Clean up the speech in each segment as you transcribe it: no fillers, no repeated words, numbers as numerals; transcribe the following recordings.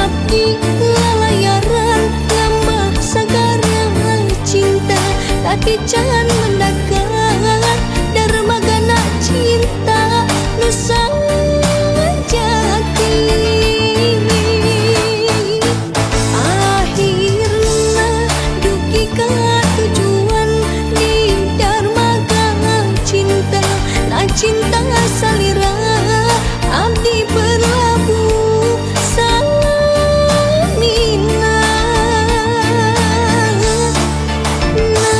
abdi lalayaran lambah sagara cinta tapi can mendakat darmagana cinta nusa jati akhirna dugi ka tujuan di darmaga cinta na cinta salira abdi berlabuh samina na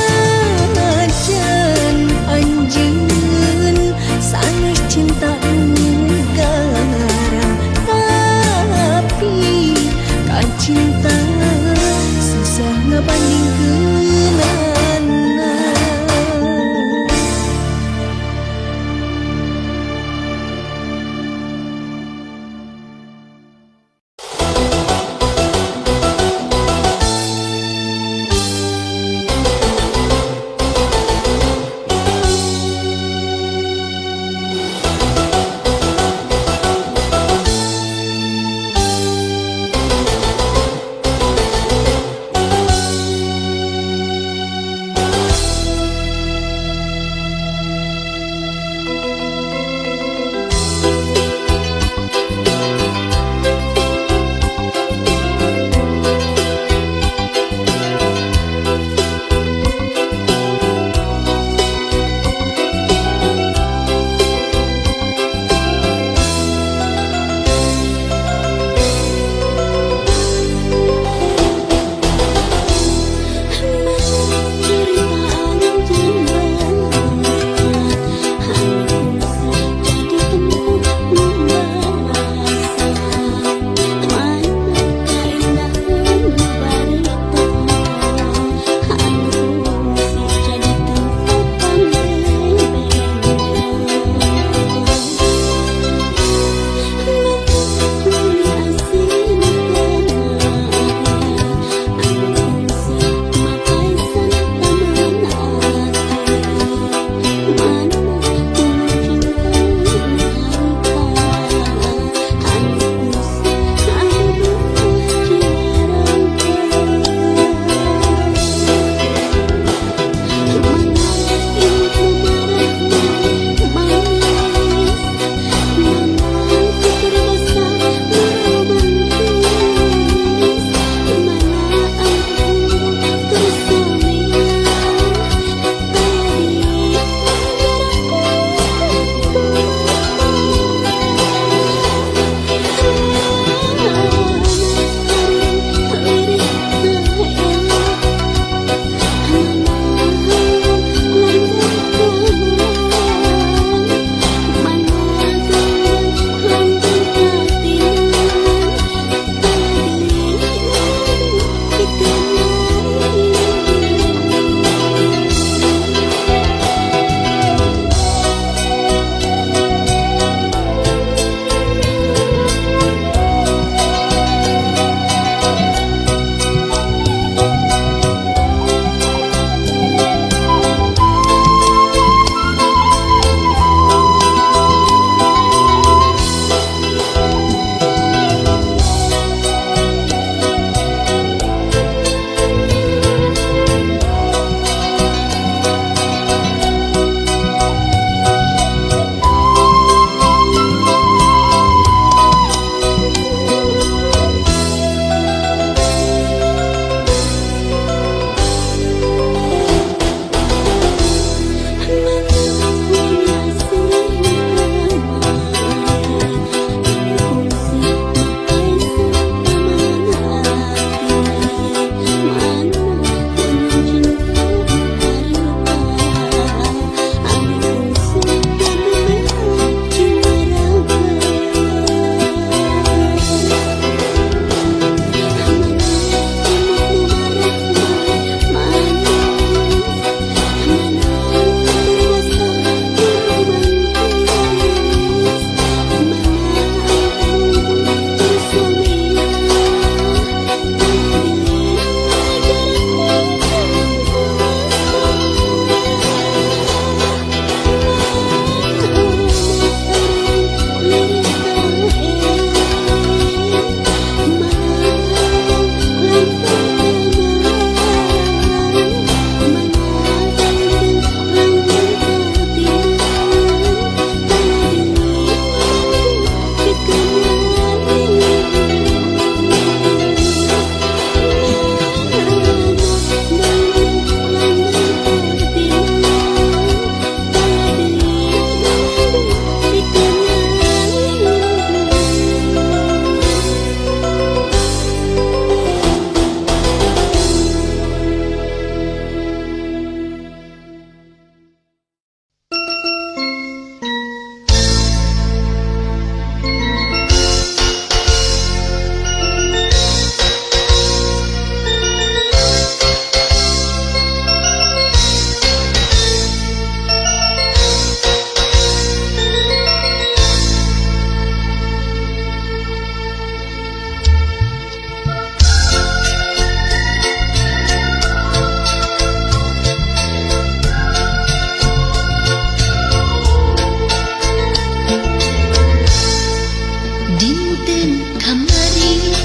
Punten kamari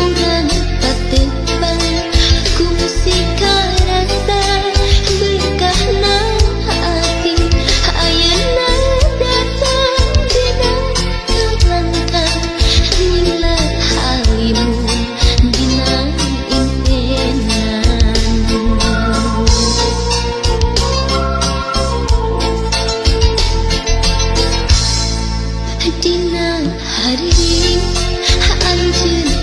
urang patepang kumsika rasa berkahna hati ayeuna datang dina kalangkah mila halimun dina impenan dina hari anjeun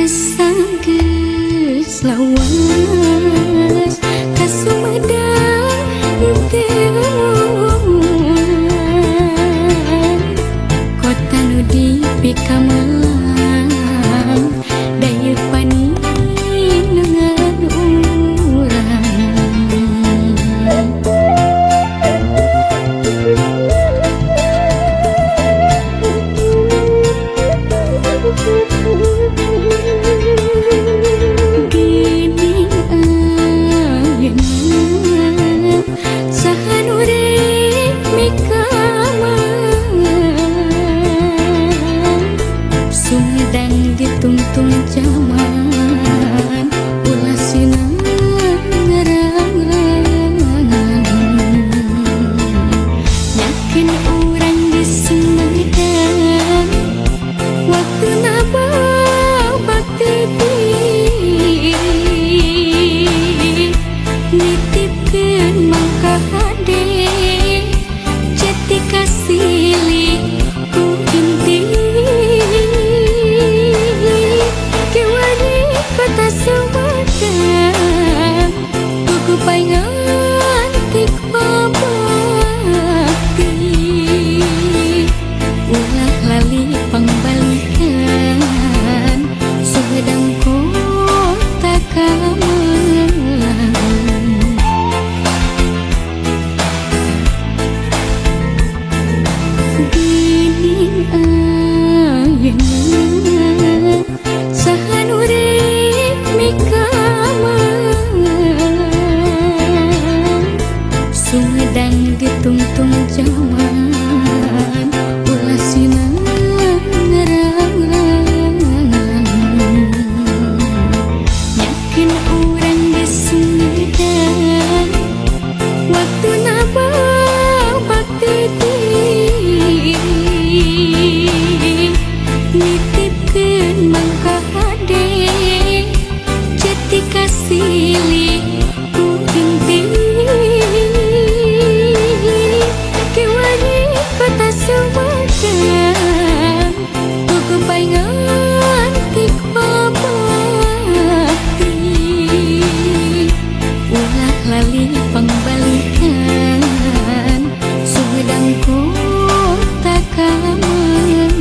Sanggeus lawas kasumedang teuan kota nu dipikaman daya paningan urang ditungtung zaman ulah sinang ngerangan yakin orang di Sumedang waktu naba bakti nitipkeun mangka hade jati kasili ku inti kota Sumedang buku paingan tik babakti ulah lali pangbalikan Sumedang kota Kamelang dinding ayeuna sahan urip Sumedang ditungtung zaman ulah sinang ngerangan yakin orang di Sumedang waktu naba bakti nitipkeun mangka hade jati kasili ku inti kota Sumedang buku paingan tik babakti ulah lali pangbalikan Sumedang kota Kamelang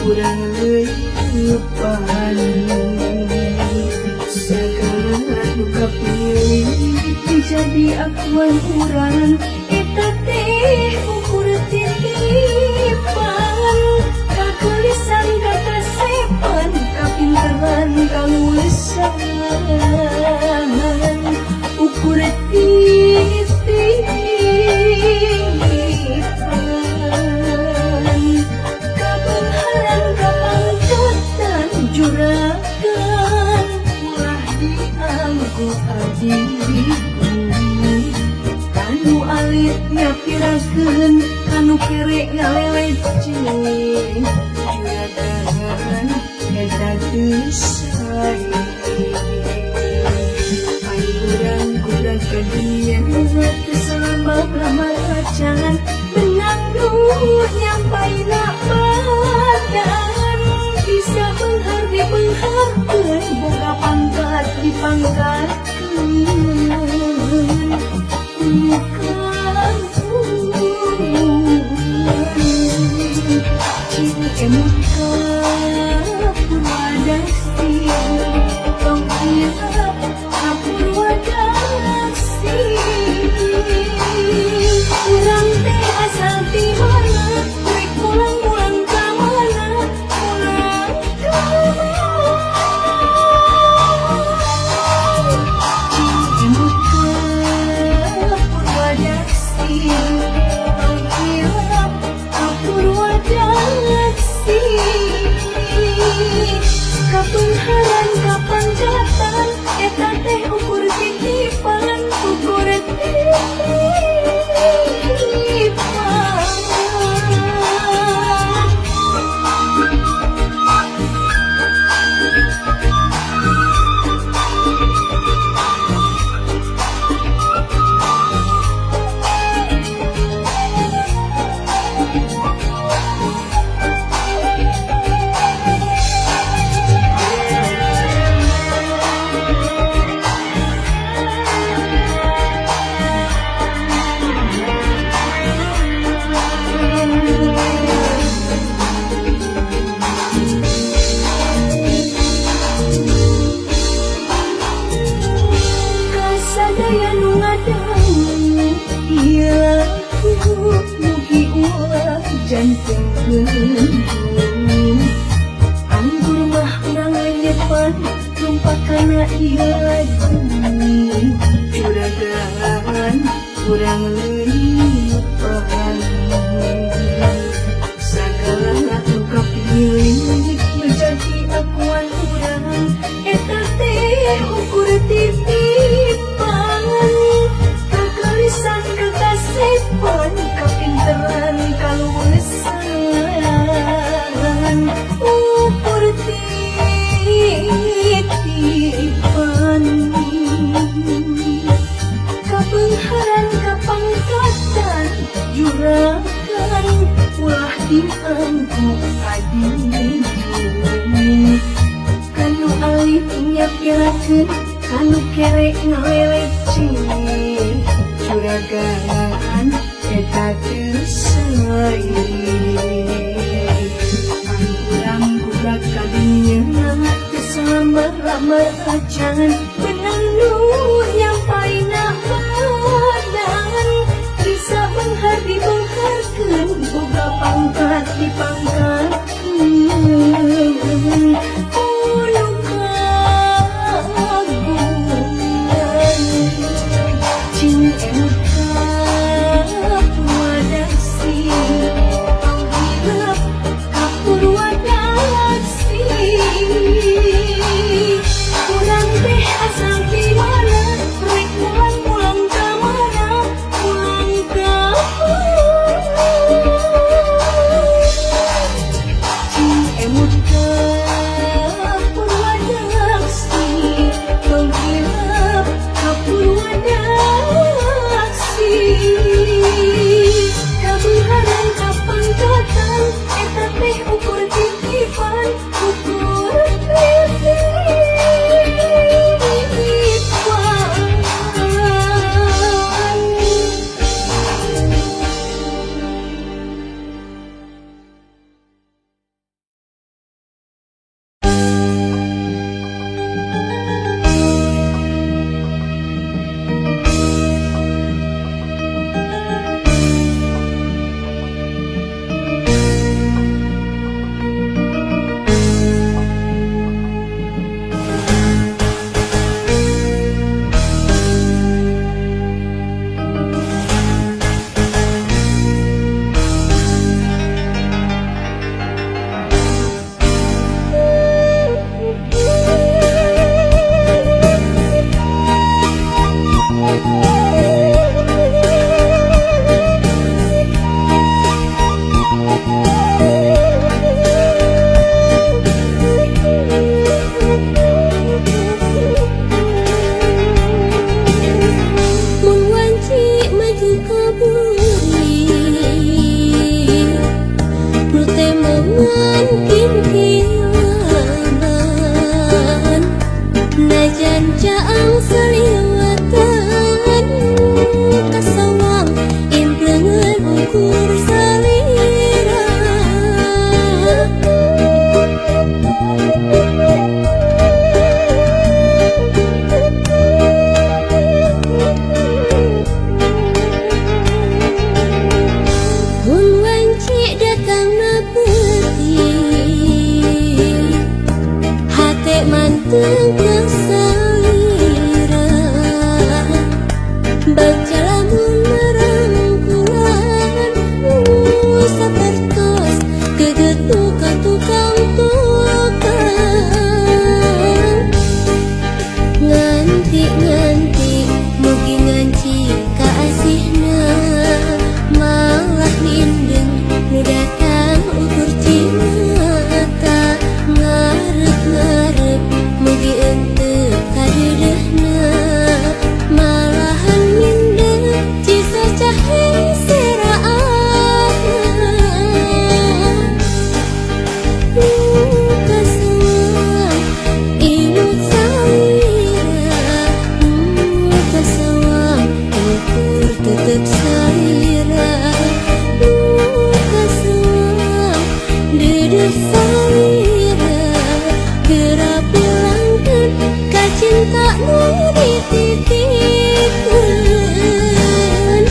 kurang lepan segala duka pilih jadi akuan urang eta teh ukur titipan kagelisan kakasepan kapinteran kaluesan ukur titipan kabenharan kapangkatan juragan ulah dianggo adiriku kanu alitnya pirakeun kanu kere ngaleceh juragan eta teu sae urang kurang kadieu keselama-lama acan benang duh nyampaina badan bisa benghar dibengharkeun boga pangkat dipangkatkeun cing emuka purwadasi tong kirap purwadasi urang teh asal di mana rek pulang ka mana pulang ka cing emuka purwadasi tong kirap purwadasi kapenharan kapanjatan eta teh ukur titipan ukur titipan kasadaya nu ngadang ieu mugi ulah janten anggur mah urang nyepan lumpakana ieu lagu juragan urang leupan sagala duka pilih menjadi akuan urang eta teh ukur titipan kagelisan kakasepan kapinteran kaluesan ukur titipan kabengharan kapangkatan juragan ulah dianggo adiriku kanu alitnya pirakeun kanu kere ngaleceh juragan eta teu sae urang kurang kadieu keselama-lama acan benang duh nyampaina badan bisa benghar dibengharkeun boga pangkat dipangkatkeun cing emuka purwadasi tong kirap kapurwadasi urang teh asal di mana ukur salira. Mun wanci datang na peti, hate manteng kesalira. Baca lamun merangkulan, sapertos kegetu ka tukang-tukang. Nganti-nganti mugi nganci kaasihna, malah mindeng nu datang ukur cimata. Ngarep-ngarep mugi ente kadedehna, malahan mindeng cisa cahe seraatna. Kasawang imut salira, kasawang ukur tetep salira. Kasawang dedeh salira, geura bilangkeun ka cinta nu dititipkeun.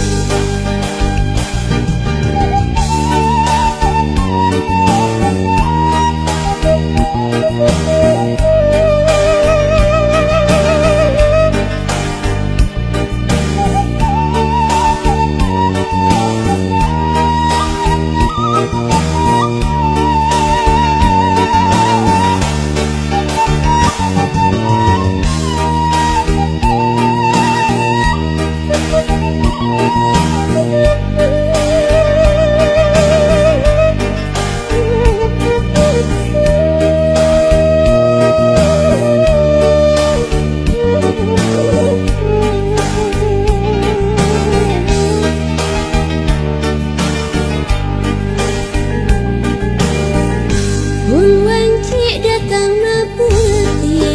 Mun wanci datang na peti,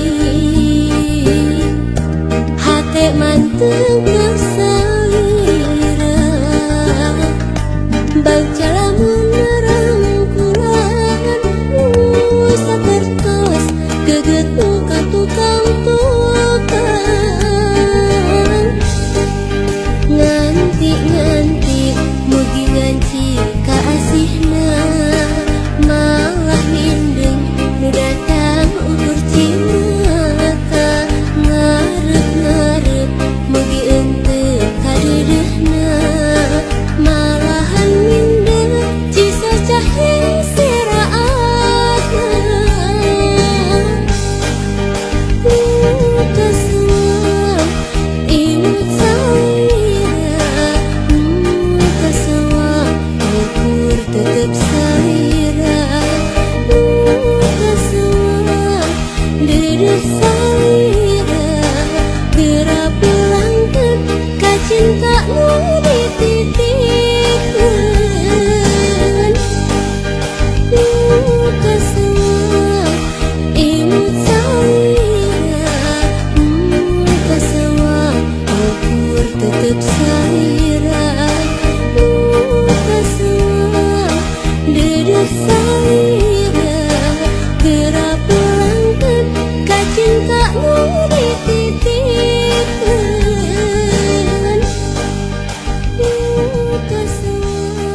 hate manteng kesalira. Baca lamun merangkulan, sapertos gegetu ka tukang-tukang. Nganti-nganti mugi nganci kaasihna, malah mindeng nu datang ukur cimata. Ngarep-ngarep mugi ente kadedehna, malahan mindeng cisa cahe seraatna. Kasawang imut salira, kasawang ukur tetep salira. Kasawang dedeh salira, geura bilangkeun ka cinta nu dititipkeun. Kasawang imut salira, kasawang ukur tetep salira. Kasawang dedeh salira, geura bilangkeun ka cinta nu dititipkeun. Kasawang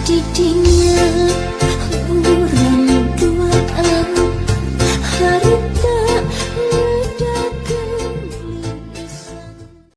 didinya